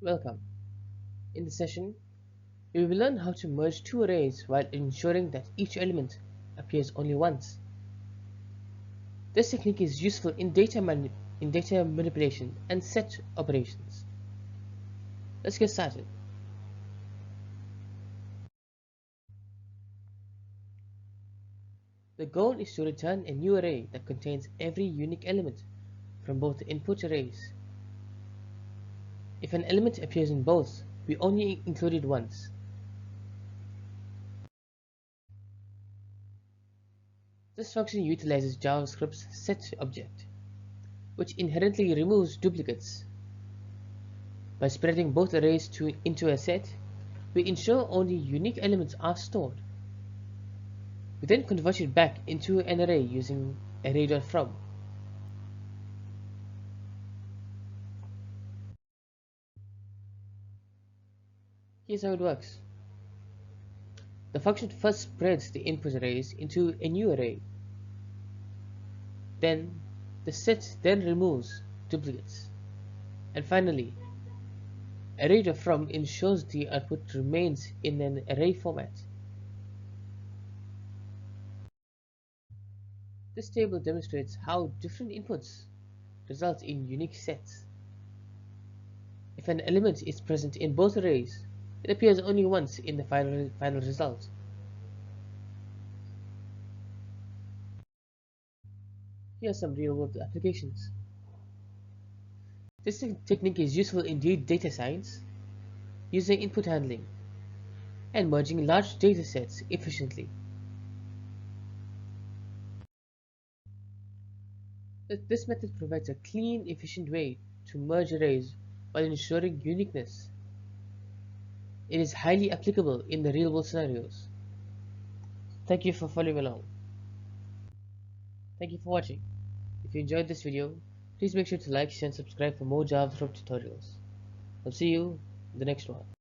Welcome. In this session, we will learn how to merge two arrays while ensuring that each element appears only once. This technique is useful in data manipulation and set operations. Let's get started. The goal is to return a new array that contains every unique element from both the input arrays. If an element appears in both, we only include it once. This function utilizes JavaScript's set object, which inherently removes duplicates. By spreading both arrays into a set, we ensure only unique elements are stored. We then convert it back into an array using array.from. Here's how it works. The function first spreads the input arrays into a new array. Then, the set then removes duplicates. And finally, array.from ensures the output remains in an array format. This table demonstrates how different inputs result in unique sets. If an element is present in both arrays, it appears only once in the final result. Here are some real-world applications. This technique is useful in data science, user input handling, and merging large datasets efficiently. This method provides a clean, efficient way to merge arrays while ensuring uniqueness. It is highly applicable in the real-world scenarios. Thank you for following along. Thank you for watching. If you enjoyed this video, please make sure to like, share, and subscribe for more JavaScript tutorials. I'll see you in the next one.